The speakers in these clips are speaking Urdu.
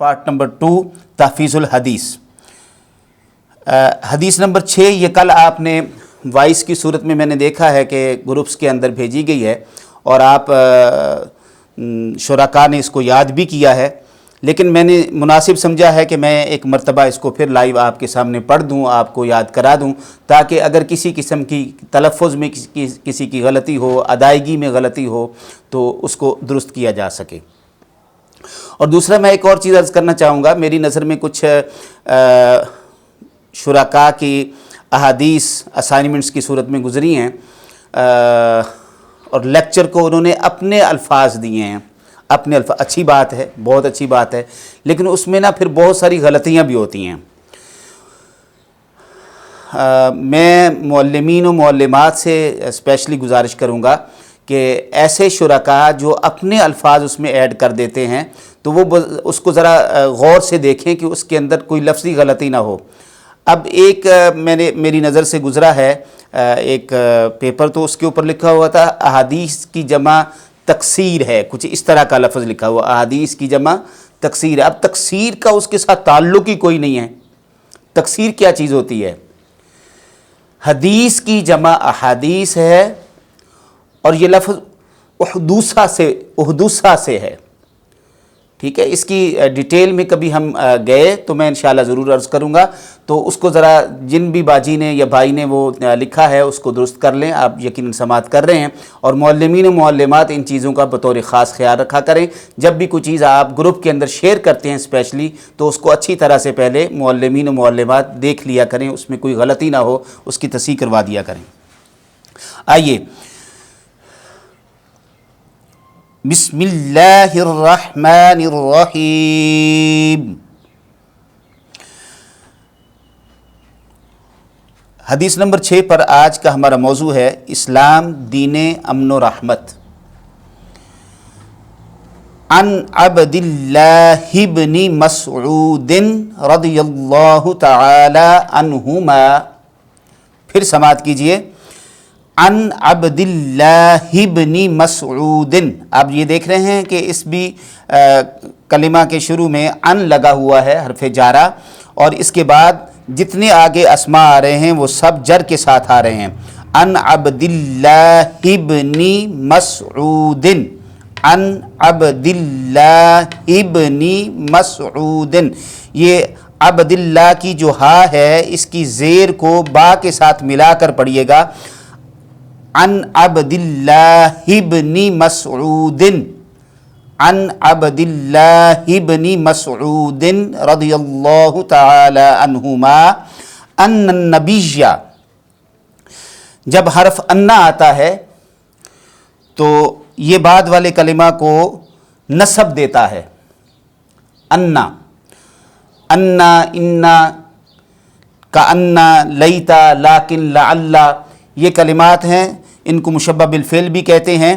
پارٹ نمبر 2 تحفیظ الحدیث۔ حدیث نمبر 6 یہ کل آپ نے وائس کی صورت میں نے دیکھا ہے کہ گروپس کے اندر بھیجی گئی ہے اور آپ شرکاء نے اس کو یاد بھی کیا ہے، لیکن میں نے مناسب سمجھا ہے کہ میں ایک مرتبہ اس کو پھر لائیو آپ کے سامنے پڑھ دوں، آپ کو یاد کرا دوں، تاکہ اگر کسی قسم کی تلفظ میں کسی کی غلطی ہو، ادائیگی میں غلطی ہو تو اس کو درست کیا جا سکے۔ اور دوسرا میں ایک اور چیز عرض کرنا چاہوں گا، میری نظر میں کچھ شرکاء کی احادیث اسائنمنٹس کی صورت میں گزری ہیں اور لیکچر کو انہوں نے اپنے الفاظ دیے ہیں، اپنے الفاظ۔ اچھی بات ہے، بہت اچھی بات ہے، لیکن اس میں پھر بہت ساری غلطیاں بھی ہوتی ہیں۔ میں معلمین و معلمات سے اسپیشلی گزارش کروں گا کہ ایسے شرکاء جو اپنے الفاظ اس میں ایڈ کر دیتے ہیں تو وہ اس کو ذرا غور سے دیکھیں کہ اس کے اندر کوئی لفظی غلطی نہ ہو۔ اب ایک میری نظر سے گزرا ہے ایک پیپر، تو اس کے اوپر لکھا ہوا تھا احادیث کی جمع تکسیر ہے، کچھ اس طرح کا لفظ لکھا ہوا، احادیث کی جمع تکسیر ہے۔ اب تکسیر کا اس کے ساتھ تعلق ہی کوئی نہیں ہے۔ تکسیر کیا چیز ہوتی ہے؟ حدیث کی جمع احادیث ہے اور یہ لفظ احدوثہ سے ہے، ٹھیک ہے۔ اس کی ڈیٹیل میں کبھی ہم گئے تو میں انشاءاللہ ضرور عرض کروں گا، تو اس کو ذرا جن بھی باجی نے یا بھائی نے وہ لکھا ہے اس کو درست کر لیں۔ آپ یقیناً سماعت کر رہے ہیں، اور معلمین و معلمات ان چیزوں کا بطور خاص خیال رکھا کریں۔ جب بھی کوئی چیز آپ گروپ کے اندر شیئر کرتے ہیں اسپیشلی، تو اس کو اچھی طرح سے پہلے معلمین و معلمات دیکھ لیا کریں، اس میں کوئی غلطی نہ ہو، اس کی تصحیح کروا دیا کریں۔ آئیے، بسم اللہ الرحمن الرحیم۔ حدیث نمبر 6 پر آج کا ہمارا موضوع ہے اسلام دین امن و رحمت۔ عن عبد اللہ بن مسعود رضی اللہ تعالی عنہما، پھر سماعت کیجئے، عن عبد اللہ بن مسعود۔ آپ یہ دیکھ رہے ہیں کہ اس بھی کلمہ کے شروع میں ان لگا ہوا ہے، حرف جارہ، اور اس کے بعد جتنے آگے اسماء آ رہے ہیں وہ سب جر کے ساتھ آ رہے ہیں۔ عن عبد اللہ بن مسعود، عن عبد اللہ بن مسعود۔ یہ عبد اللہ کی جو ہا ہے اس کی زیر کو با کے ساتھ ملا کر پڑھیے گا، عن عبد اللہ بن مسعود، عن عبد اللہ بن مسعود رضی اللہ تعالی عنہما ان النبی۔ جب حرف انا آتا ہے تو یہ بعد والے کلمہ کو نسب دیتا ہے، انا، انا، انا، کانا، لیتا، لیکن، لعل، یہ کلمات ہیں، ان کو مشبہ بالفعل بھی کہتے ہیں۔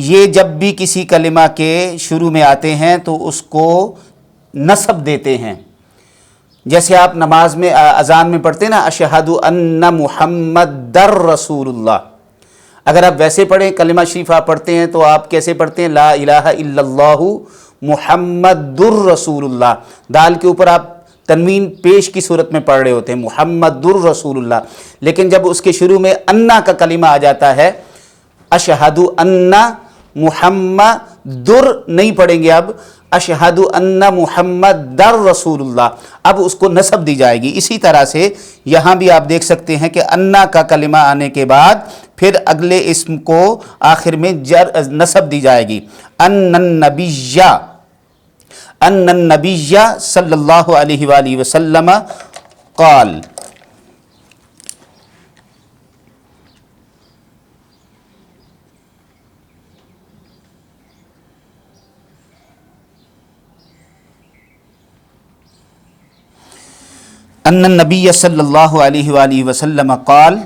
یہ جب بھی کسی کلمہ کے شروع میں آتے ہیں تو اس کو نسب دیتے ہیں۔ جیسے آپ نماز میں اذان میں پڑھتے ہیں نا، اشہد ان محمد رسول اللہ، اگر آپ ویسے پڑھیں کلمہ شریف آپ پڑھتے ہیں تو آپ کیسے پڑھتے ہیں؟ لا الہ الا اللہ محمد الرسول اللہ، دال کے اوپر آپ تنوین پیش کی صورت میں پڑھ رہے ہوتے ہیں، محمد الرسول اللہ۔ لیکن جب اس کے شروع میں انا کا کلمہ آ جاتا ہے، اشہد ان محمد نہیں پڑھیں گے، اب اشہد ان محمد رسول اللہ، اب اس کو نسب دی جائے گی۔ اسی طرح سے یہاں بھی آپ دیکھ سکتے ہیں کہ انا کا کلمہ آنے کے بعد پھر اگلے اسم کو آخر میں نسب دی جائے گی، ان النبی، ان النبی صلی اللہ علیہ وآلہ وسلم قال۔ ان النبی صلی اللہ علیہ وآلہ وسلم قال،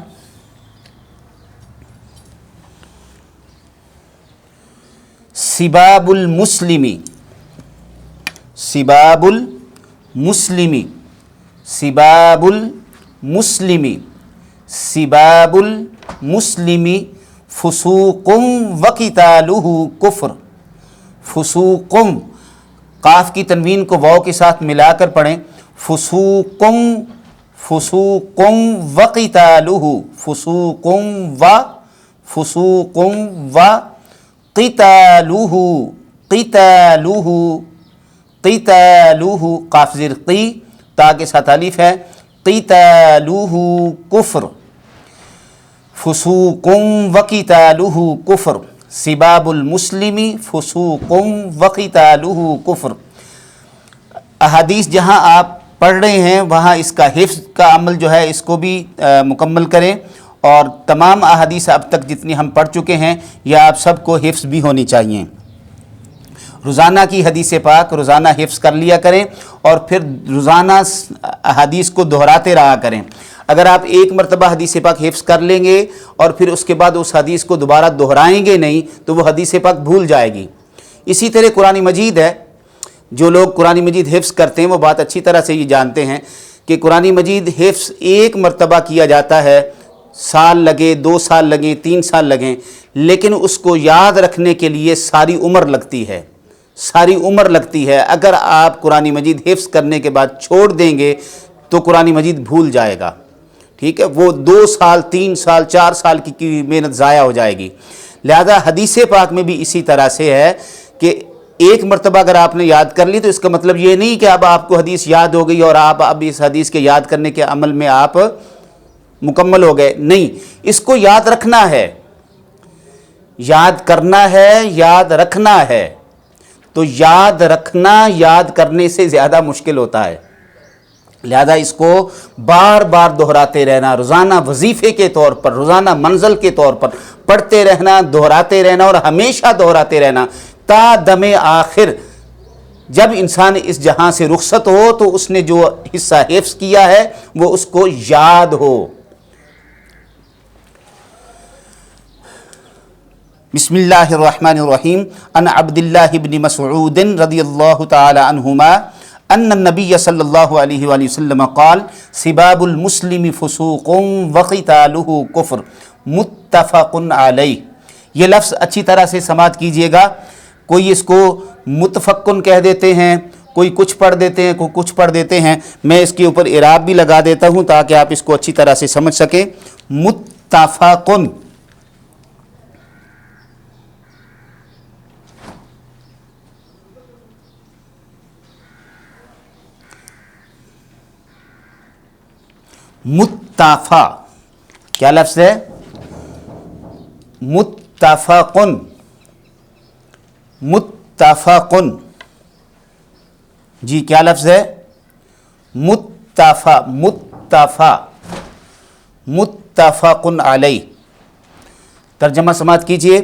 سباب المسلم، سباب المسلم، سباب المسلم، سباب المسلم فسوق وقتالہ کفر، فسوق قاف کی تنوین کو واو کے ساتھ ملا کر پڑھیں، فسوقم فسوقم وقتالہ، فسوقم و قتالہ، قتالہ قتالہ، قاف زیر قی، تا کے ساتھ الف ہے، قتالہ کفر، فسوقم وقتالہ کفر، سباب المسلم فسوقم وقتالہ کفر۔ احادیث جہاں آپ پڑھ رہے ہیں وہاں اس کا حفظ کا عمل جو ہے اس کو بھی مکمل کریں، اور تمام احادیث اب تک جتنی ہم پڑھ چکے ہیں یہ آپ سب کو حفظ بھی ہونی چاہیے۔ روزانہ کی حدیث پاک روزانہ حفظ کر لیا کریں، اور پھر روزانہ احادیث کو دہراتے رہا کریں۔ اگر آپ ایک مرتبہ حدیث پاک حفظ کر لیں گے اور پھر اس کے بعد اس حدیث کو دوبارہ دہرائیں گے نہیں تو وہ حدیث پاک بھول جائے گی۔ اسی طرح قرآن مجید ہے، جو لوگ قرآن مجید حفظ کرتے ہیں وہ بات اچھی طرح سے یہ جانتے ہیں کہ قرآن مجید حفظ ایک مرتبہ کیا جاتا ہے، سال لگے، 2 سال لگیں، 3 سال لگیں، لیکن اس کو یاد رکھنے کے لیے ساری عمر لگتی ہے، ساری عمر لگتی ہے۔ اگر آپ قرآن مجید حفظ کرنے کے بعد چھوڑ دیں گے تو قرآن مجید بھول جائے گا، ٹھیک ہے، وہ 2 سال 3 سال 4 سال کی محنت ضائع ہو جائے گی۔ لہذا حدیث پاک میں بھی اسی طرح سے ہے کہ ایک مرتبہ اگر آپ نے یاد کر لی تو اس کا مطلب یہ نہیں کہ اب آپ کو حدیث یاد ہو گئی اور آپ اب اس حدیث کے یاد کرنے کے عمل میں آپ مکمل ہو گئے، نہیں، اس کو یاد رکھنا ہے، یاد کرنا ہے، یاد رکھنا ہے۔ تو یاد رکھنا یاد کرنے سے زیادہ مشکل ہوتا ہے، لہذا اس کو بار بار دہراتے رہنا، روزانہ وظیفے کے طور پر، روزانہ منزل کے طور پر پڑھتے رہنا، دہراتے رہنا، اور ہمیشہ دہراتے رہنا تا دم آخر۔ جب انسان اس جہاں سے رخصت ہو تو اس نے جو حصہ حفظ کیا ہے وہ اس کو یاد ہو۔ بسم اللہ الرحمن الرحیم۔ عن عبد اللہ بن مسعود رضی اللہ تعالی عنہما ان النبی صلی اللہ علیہ وآلہ وسلم قال سباب المسلم فسوق وقتالہ کفر، متفق علیہ۔ یہ لفظ اچھی طرح سے سماعت کیجئے گا، کوئی اس کو متفقن کہہ دیتے ہیں، کوئی کچھ پڑھ دیتے ہیں، کوئی کچھ پڑھ دیتے ہیں، میں اس کے اوپر اعراب بھی لگا دیتا ہوں تاکہ آپ اس کو اچھی طرح سے سمجھ سکیں۔ متفقن، متفا کیا لفظ ہے؟ متفقن، متفقن، جی کیا لفظ ہے؟ متفا، متفا، متفقن علیہ۔ ترجمہ سماعت کیجئے۔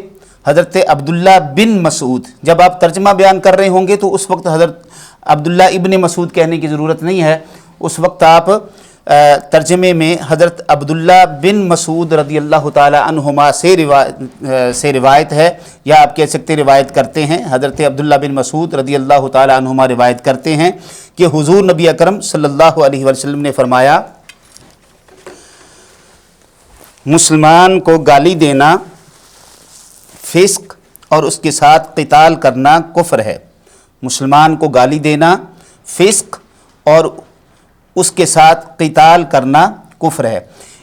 حضرت عبداللہ بن مسعود، جب آپ ترجمہ بیان کر رہے ہوں گے تو اس وقت حضرت عبداللہ ابن مسعود کہنے کی ضرورت نہیں ہے، اس وقت آپ ترجمے میں حضرت عبداللہ بن مسعود رضی اللہ تعالی عنہما سے روایت ہے، یا آپ کہہ سکتے روایت کرتے ہیں، حضرت عبداللہ بن مسعود رضی اللہ تعالی عنہما روایت کرتے ہیں کہ حضور نبی اکرم صلی اللہ علیہ وسلم نے فرمایا، مسلمان کو گالی دینا فسق اور اس کے ساتھ قتال کرنا کفر ہے۔ مسلمان کو گالی دینا فسق اور اس کے ساتھ قتال کرنا کفر ہے۔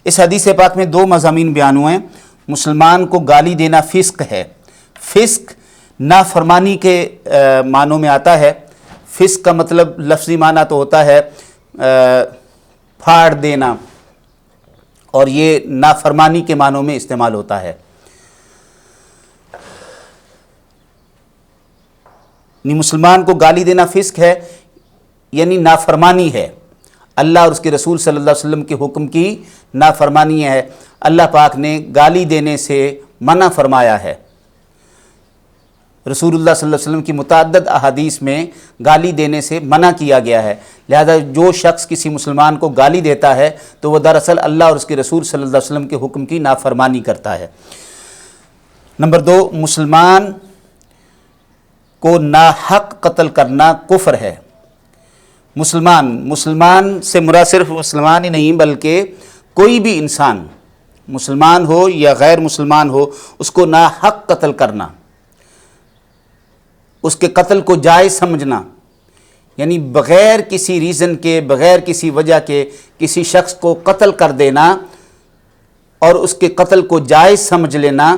اس حدیث پاک میں 2 مضامین بیان ہوئے ہیں۔ مسلمان کو گالی دینا فسق ہے، فسق نافرمانی کے معنوں میں آتا ہے۔ فسق کا مطلب لفظی معنی تو ہوتا ہے پھاڑ دینا، اور یہ نافرمانی کے معنوں میں استعمال ہوتا ہے۔ مسلمان کو گالی دینا فسق ہے یعنی نافرمانی ہے، اللہ اور اس کے رسول صلی اللہ علیہ وسلم کے حکم کی نافرمانی ہے۔ اللہ پاک نے گالی دینے سے منع فرمایا ہے۔ رسول اللہ صلی اللہ علیہ وسلم کی متعدد احادیث میں گالی دینے سے منع کیا گیا ہے، لہذا جو شخص کسی مسلمان کو گالی دیتا ہے تو وہ دراصل اللہ اور اس کے رسول صلی اللہ علیہ وسلم کے حکم کی نافرمانی کرتا ہے۔ نمبر 2، مسلمان کو ناحق قتل کرنا کفر ہے۔ مسلمان سے مراد صرف مسلمان ہی نہیں بلکہ کوئی بھی انسان، مسلمان ہو یا غیر مسلمان ہو، اس کو ناحق قتل کرنا، اس کے قتل کو جائز سمجھنا یعنی بغیر کسی ریزن کے، بغیر کسی وجہ کے کسی شخص کو قتل کر دینا اور اس کے قتل کو جائز سمجھ لینا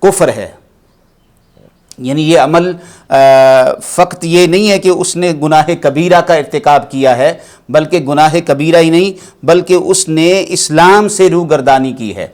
کفر ہے۔ یعنی یہ عمل فقط یہ نہیں ہے کہ اس نے گناہ کبیرہ کا ارتکاب کیا ہے، بلکہ گناہ کبیرہ ہی نہیں بلکہ اس نے اسلام سے روگردانی کی ہے۔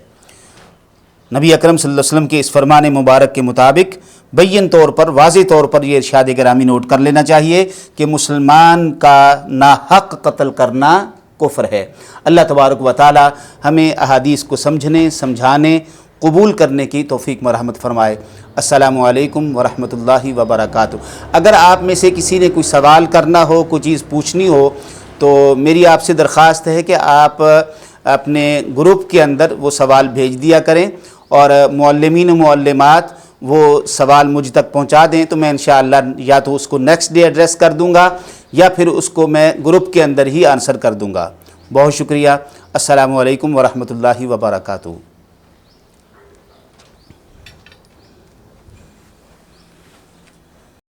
نبی اکرم صلی اللہ علیہ وسلم کے اس فرمان مبارک کے مطابق بین طور پر، واضح طور پر یہ ارشاد گرامی نوٹ کر لینا چاہیے کہ مسلمان کا ناحق قتل کرنا کفر ہے۔ اللہ تبارک و تعالی ہمیں احادیث کو سمجھنے، سمجھانے، قبول کرنے کی توفیق مرحمت فرمائے۔ السلام علیکم ورحمۃ اللہ وبرکاتہ۔ اگر آپ میں سے کسی نے کوئی سوال کرنا ہو، کوئی چیز پوچھنی ہو، تو میری آپ سے درخواست ہے کہ آپ اپنے گروپ کے اندر وہ سوال بھیج دیا کریں، اور معلمین و معلمات وہ سوال مجھ تک پہنچا دیں تو میں انشاءاللہ یا تو اس کو نیکسٹ ڈے ایڈریس کر دوں گا یا پھر اس کو میں گروپ کے اندر ہی آنسر کر دوں گا۔ بہت شکریہ۔ السلام علیکم ورحمۃ اللہ وبرکاتہ۔